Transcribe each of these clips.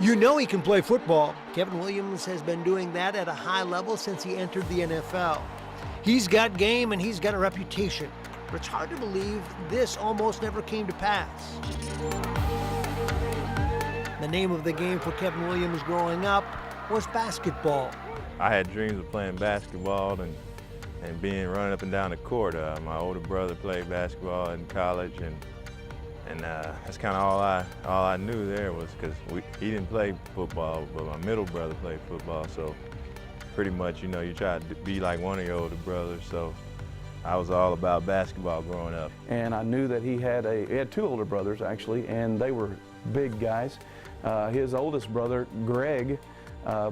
You know he can play football. Kevin Williams has been doing that at a high level since he entered the NFL. He's got game and he's got a reputation, but it's hard to believe this almost never came to pass. The name of the game for Kevin Williams growing up was basketball. I had dreams of playing basketball and being running up and down the court. My older brother played basketball in college, and that's kind of all I knew there was because he didn't play football, but my middle brother played football. So pretty much, you try to be like one of your older brothers. So I was all about basketball growing up. And I knew that he had two older brothers actually, and they were big guys. His oldest brother, Greg,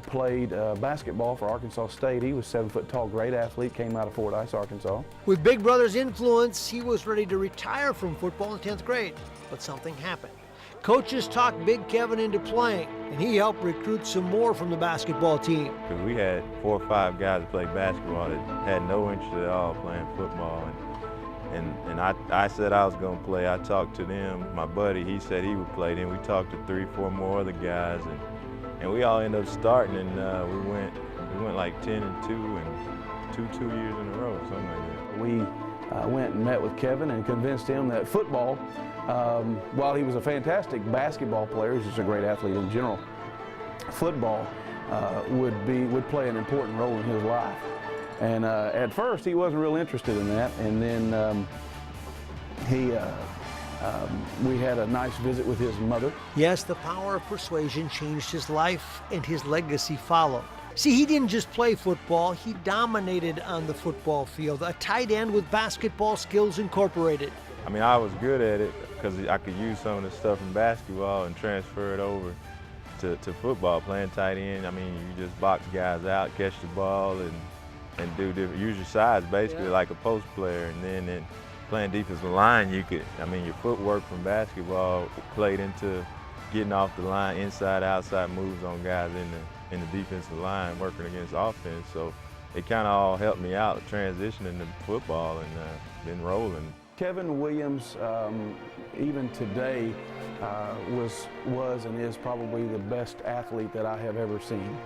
played basketball for Arkansas State. He was 7 foot tall, great athlete, came out of Fordyce, Arkansas. With Big Brother's influence, he was ready to retire from football in 10th grade, but something happened. Coaches talked Big Kevin into playing, and he helped recruit some more from the basketball team. Because we had 4 or 5 guys that played basketball that had no interest at all playing football. And I said I was going to play. I talked to them. My buddy, he said he would play. Then we talked to 3 or 4 more other guys. And we all ended up starting, and we went like 10-2 and 2 years in a row, something like that. We went and met with Kevin and convinced him that football, while he was a fantastic basketball player, he's just a great athlete in general, football would play an important role in his life. And at first he wasn't real interested in that, and then we had a nice visit with his mother. Yes, the power of persuasion changed his life, and his legacy followed. See, he didn't just play football, he dominated on the football field, a tight end with basketball skills incorporated. I mean, I was good at it because I could use some of the stuff from basketball and transfer it over to football, playing tight end. I mean, you just box guys out, catch the ball, and do different, use your size basically like a post player, and then playing defensive line, your footwork from basketball played into getting off the line, inside, outside moves on guys in the defensive line, working against offense. So it kind of all helped me out transitioning to football and then rolling. Kevin Williams, even today, was and is probably the best athlete that I have ever seen,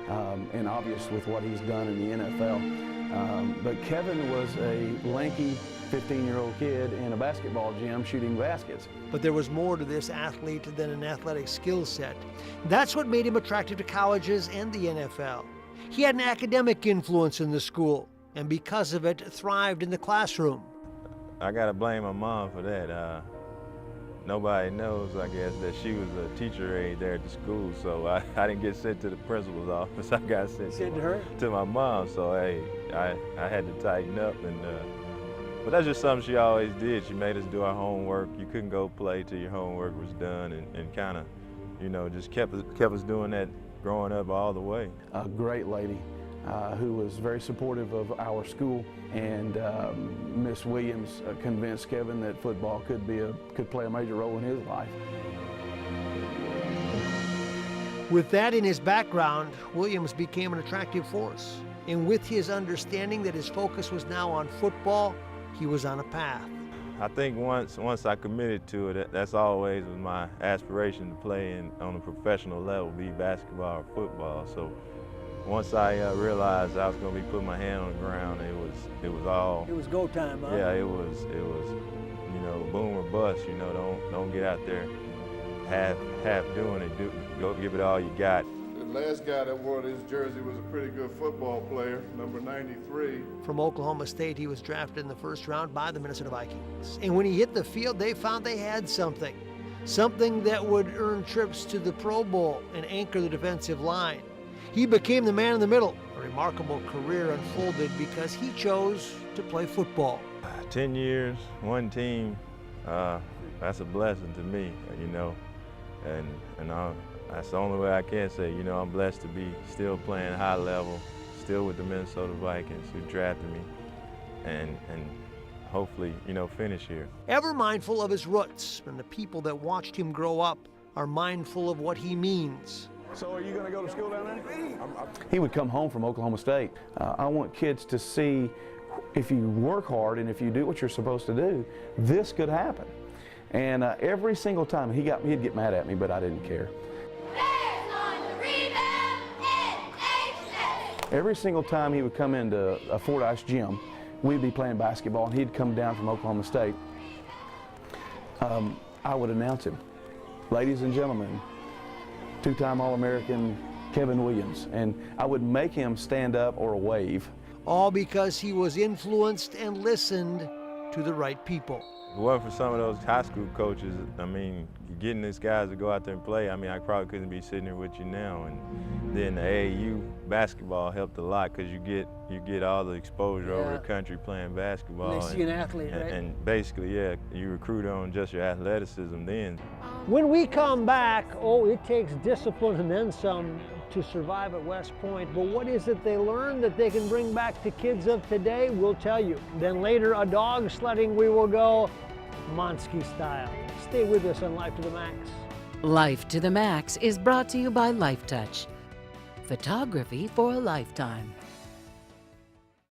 and obvious with what he's done in the NFL. But Kevin was a lanky 15-year-old kid in a basketball gym shooting baskets. But there was more to this athlete than an athletic skill set. That's what made him attractive to colleges and the NFL. He had an academic influence in the school, and because of it, thrived in the classroom. I gotta blame my mom for that. Nobody knows, I guess, that she was a teacher aide there at the school, so I didn't get sent to the principal's office. I got sent to her? To my mom, so hey, I had to tighten up. But that's just something she always did. She made us do our homework. You couldn't go play till your homework was done, and kind of, just kept us doing that growing up all the way. A great lady who was very supportive of our school, and Miss Williams convinced Kevin that football could play a major role in his life. With that in his background, Williams became an attractive force. And with his understanding that his focus was now on football, he was on a path. I think once I committed to it, that's always was my aspiration to play on a professional level, be basketball or football. So once I realized I was going to be putting my hand on the ground, it was all. It was go time, huh? Yeah, it was. Boom or bust. Don't get out there half doing it. Go give it all you got. The last guy that wore this jersey was a pretty good football player, number 93. From Oklahoma State, he was drafted in the first round by the Minnesota Vikings. And when he hit the field, they found they had something that would earn trips to the Pro Bowl and anchor the defensive line. He became the man in the middle. A remarkable career unfolded because he chose to play football. 10 years, one team, that's a blessing to me, and that's the only way I can say, I'm blessed to be still playing high level, still with the Minnesota Vikings who drafted me, and hopefully, finish here. Ever mindful of his roots, and the people that watched him grow up are mindful of what he means. So are you going to go to school down there? He would come home from Oklahoma State. I want kids to see if you work hard and if you do what you're supposed to do, this could happen. And every single time, he'd get mad at me, but I didn't care. Every single time he would come into a Fordyce gym, we'd be playing basketball, and he'd come down from Oklahoma State. I would announce him. Ladies and gentlemen, two-time All-American Kevin Williams, and I would make him stand up or wave. All because he was influenced and listened to the right people. If it wasn't for some of those high school coaches, I mean, getting these guys to go out there and play, I mean, I probably couldn't be sitting here with you now. And then the AAU basketball helped a lot because you get all the exposure over the country playing basketball. They see an athlete, right? And basically, yeah, you recruit on just your athleticism then. When we come back, it takes discipline and then some to survive at West Point. But what is it they learned that they can bring back to kids of today? We'll tell you. Then later, a dog sledding we will go Monsky style. Stay with us on Life to the Max. Life to the Max is brought to you by Life Touch. Photography for a lifetime.